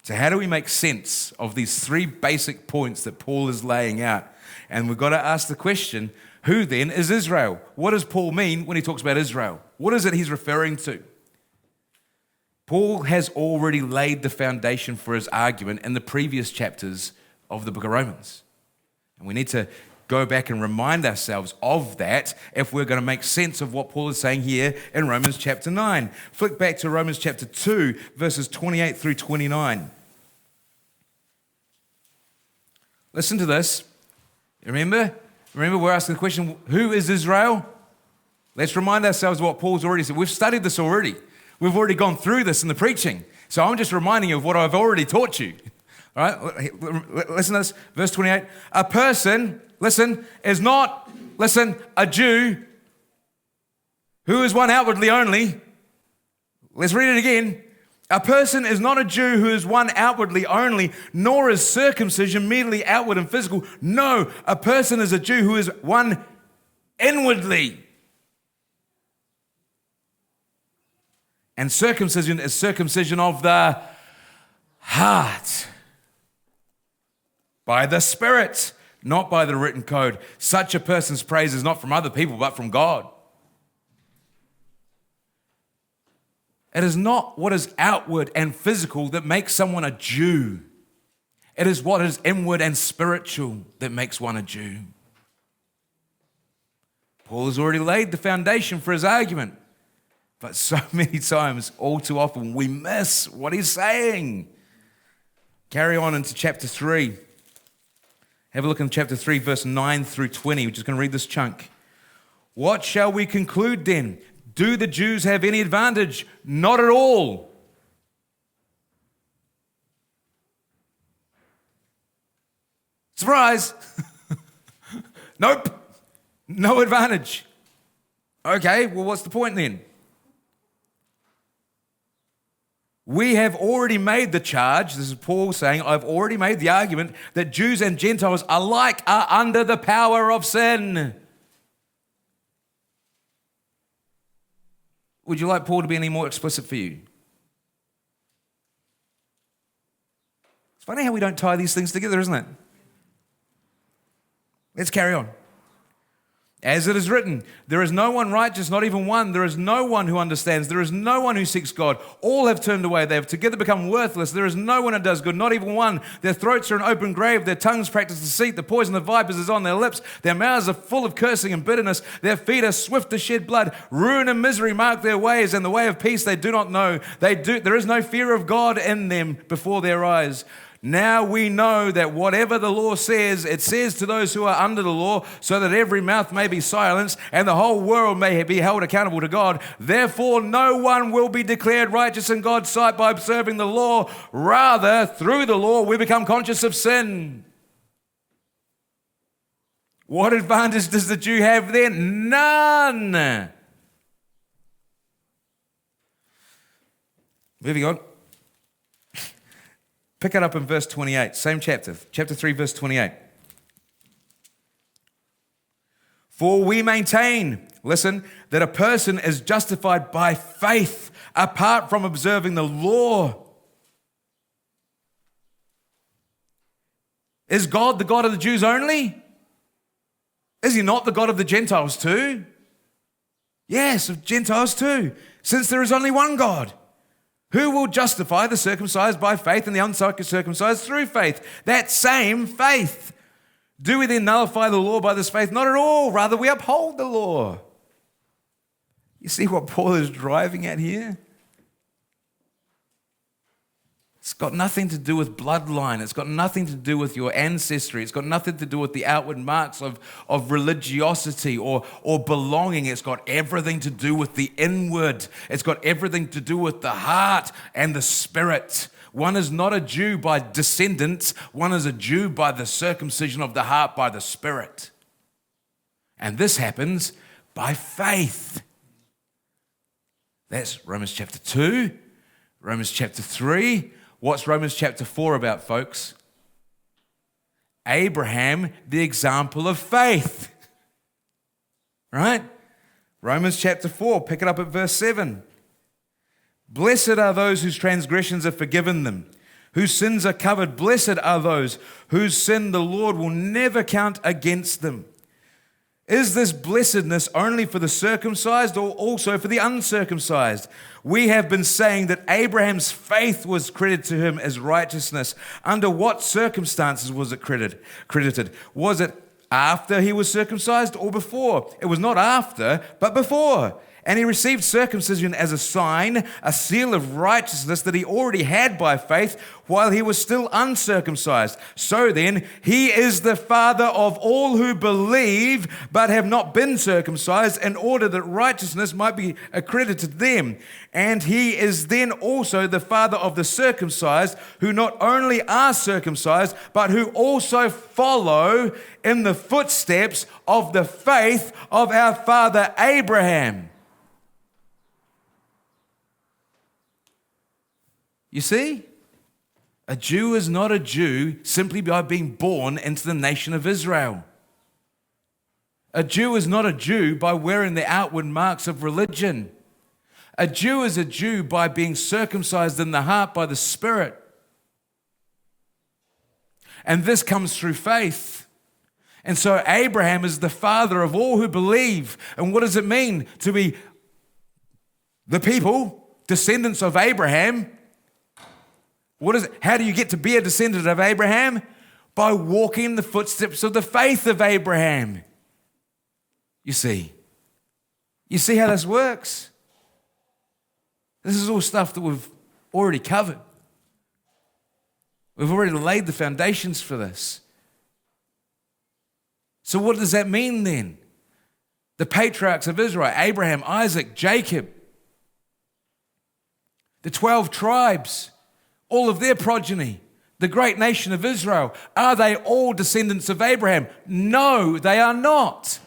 So how do we make sense of these three basic points that Paul is laying out? And we've got to ask the question, who then is Israel? What does Paul mean when he talks about Israel? What is it he's referring to? Paul has already laid the foundation for his argument in the previous chapters of the book of Romans. And we need to go back and remind ourselves of that if we're going to make sense of what Paul is saying here in Romans chapter 9. Flick back to Romans chapter 2, verses 28 through 29. Listen to this. Remember we're asking the question, who is Israel? Let's remind ourselves of what Paul's already said. We've studied this already. We've already gone through this in the preaching. So I'm just reminding you of what I've already taught you. All right, listen to this, verse 28. A person, is not, a Jew who is one outwardly only. Let's read it again. A person is not a Jew who is one outwardly only, nor is circumcision merely outward and physical. No, a person is a Jew who is one inwardly. And circumcision is circumcision of the heart. By the Spirit, not by the written code. Such a person's praise is not from other people, but from God. It is not what is outward and physical that makes someone a Jew. It is what is inward and spiritual that makes one a Jew. Paul has already laid the foundation for his argument, but so many times, all too often, we miss what he's saying. Carry on into chapter 3. Have a look in chapter 3, verse 9 through 20. We're just going to read this chunk. What shall we conclude then? Do the Jews have any advantage? Not at all. Surprise! Nope. No advantage. Okay, well, what's the point then? We have already made the charge, this is Paul saying, I've already made the argument that Jews and Gentiles alike are under the power of sin. Would you like Paul to be any more explicit for you? It's funny how we don't tie these things together, isn't it? Let's carry on. As it is written, there is no one righteous, not even one. There is no one who understands. There is no one who seeks God. All have turned away. They have together become worthless. There is no one who does good, not even one. Their throats are an open grave. Their tongues practice deceit. The poison of vipers is on their lips. Their mouths are full of cursing and bitterness. Their feet are swift to shed blood. Ruin and misery mark their ways, and the way of peace they do not know. There is no fear of God in them before their eyes. Now we know that whatever the law says, it says to those who are under the law, so that every mouth may be silenced and the whole world may be held accountable to God. Therefore, no one will be declared righteous in God's sight by observing the law. Rather, through the law, we become conscious of sin. What advantage does the Jew have then? None. Moving on. Pick it up in verse 28, same chapter 3, verse 28. For we maintain, that a person is justified by faith apart from observing the law. Is God the God of the Jews only? Is he not the God of the Gentiles too? Yes, of Gentiles too, since there is only one God. Who will justify the circumcised by faith and the uncircumcised through faith? That same faith. Do we then nullify the law by this faith? Not at all. Rather, we uphold the law. You see what Paul is driving at here? It's got nothing to do with bloodline. It's got nothing to do with your ancestry. It's got nothing to do with the outward marks of religiosity or belonging. It's got everything to do with the inward. It's got everything to do with the heart and the spirit. One is not a Jew by descendants. One is a Jew by the circumcision of the heart by the Spirit. And this happens by faith. That's Romans chapter 2, Romans chapter 3. What's Romans chapter 4 about, folks? Abraham, the example of faith. Right? Romans chapter 4, pick it up at verse 7. Blessed are those whose transgressions are forgiven them, whose sins are covered. Blessed are those whose sin the Lord will never count against them. Is this blessedness only for the circumcised or also for the uncircumcised? We have been saying that Abraham's faith was credited to him as righteousness. Under what circumstances was it credited? Was it after he was circumcised or before? It was not after, but before. And he received circumcision as a sign, a seal of righteousness that he already had by faith while he was still uncircumcised. So then, he is the father of all who believe but have not been circumcised, in order that righteousness might be accredited to them. And he is then also the father of the circumcised, who not only are circumcised, but who also follow in the footsteps of the faith of our father Abraham. You see, a Jew is not a Jew simply by being born into the nation of Israel. A Jew is not a Jew by wearing the outward marks of religion. A Jew is a Jew by being circumcised in the heart by the Spirit. And this comes through faith. And so Abraham is the father of all who believe. And what does it mean to be the people, descendants of Abraham? How do you get to be a descendant of Abraham? By walking in the footsteps of the faith of Abraham. You see how this works? This is all stuff that we've already covered. We've already laid the foundations for this. So what does that mean then? The patriarchs of Israel, Abraham, Isaac, Jacob, the 12 tribes, all of their progeny, the great nation of Israel, are they all descendants of Abraham? No, they are not.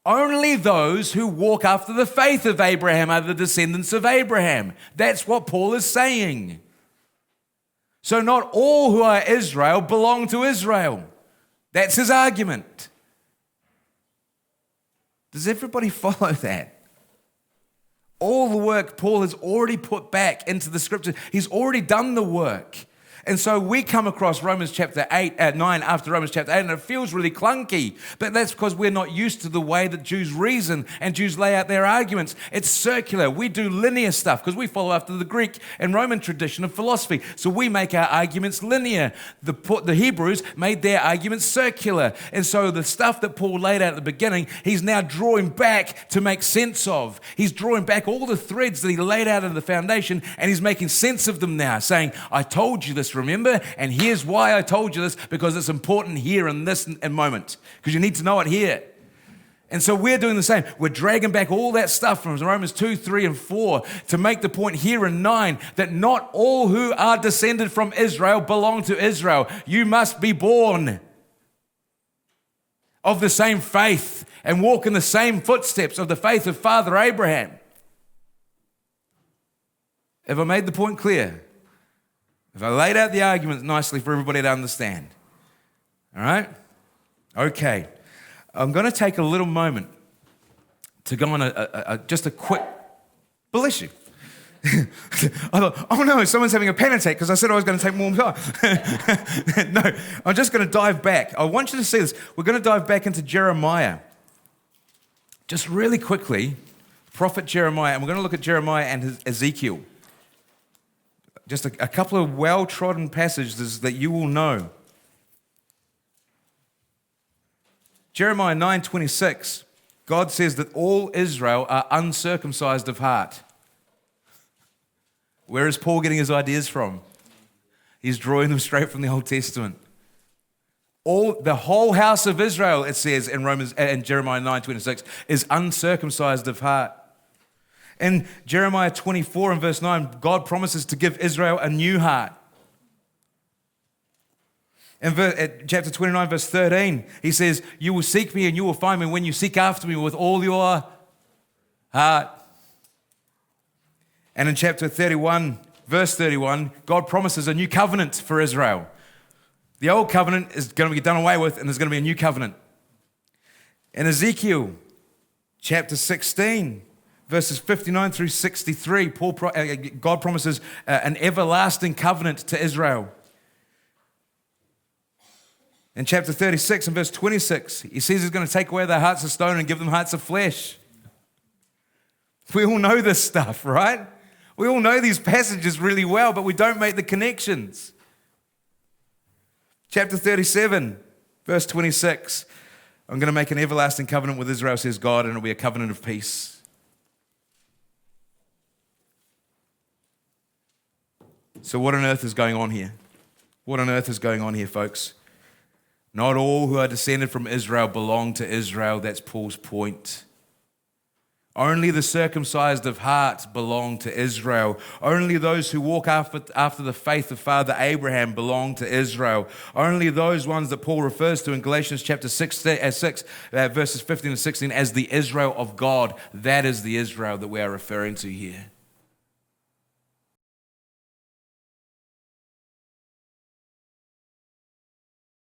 Only those who walk after the faith of Abraham are the descendants of Abraham. That's what Paul is saying. So not all who are Israel belong to Israel. That's his argument. Does everybody follow that? All the work Paul has already put back into the scripture. He's already done the work. And so we come across Romans chapter 9 after Romans chapter 8, and it feels really clunky. But that's because we're not used to the way that Jews reason and Jews lay out their arguments. It's circular. We do linear stuff because we follow after the Greek and Roman tradition of philosophy. So we make our arguments linear. The Hebrews made their arguments circular. And so the stuff that Paul laid out at the beginning, he's now drawing back to make sense of. He's drawing back all the threads that he laid out in the foundation, and he's making sense of them now, saying, I told you this, remember? And here's why I told you this, because it's important here in this moment, because you need to know it here. And so we're doing the same. We're dragging back all that stuff from Romans 2, 3, and 4 to make the point here in 9 that not all who are descended from Israel belong to Israel. You must be born of the same faith and walk in the same footsteps of the faith of Father Abraham. Have I made the point clear? Have I laid out the arguments nicely for everybody to understand? All right? Okay. I'm going to take a little moment to go on just a quick, bless you. I thought, oh no, someone's having a panic attack because I said I was going to take more time. No, I'm just going to dive back. I want you to see this. We're going to dive back into Jeremiah. Just really quickly, prophet Jeremiah, and we're going to look at Jeremiah and Ezekiel. Just a couple of well-trodden passages that you will know. Jeremiah 9:26, God says that all Israel are uncircumcised of heart. Where is Paul getting his ideas from? He's drawing them straight from the Old Testament. The whole house of Israel, it says in Jeremiah 9:26, is uncircumcised of heart. In Jeremiah 24 and verse 9, God promises to give Israel a new heart. In chapter 29, verse 13, he says, you will seek me and you will find me when you seek after me with all your heart. And in chapter 31, verse 31, God promises a new covenant for Israel. The old covenant is going to be done away with, and there's going to be a new covenant. In Ezekiel chapter 16, verses 59 through 63, God promises an everlasting covenant to Israel. In chapter 36 and verse 26, he says he's going to take away their hearts of stone and give them hearts of flesh. We all know this stuff, right? We all know these passages really well, but we don't make the connections. Chapter 37, verse 26, I'm going to make an everlasting covenant with Israel, says God, and it'll be a covenant of peace. So what on earth is going on here? What on earth is going on here, folks? Not all who are descended from Israel belong to Israel. That's Paul's point. Only the circumcised of heart belong to Israel. Only those who walk after the faith of Father Abraham belong to Israel. Only those ones that Paul refers to in Galatians chapter 6, verses 15 and 16 as the Israel of God. That is the Israel that we are referring to here.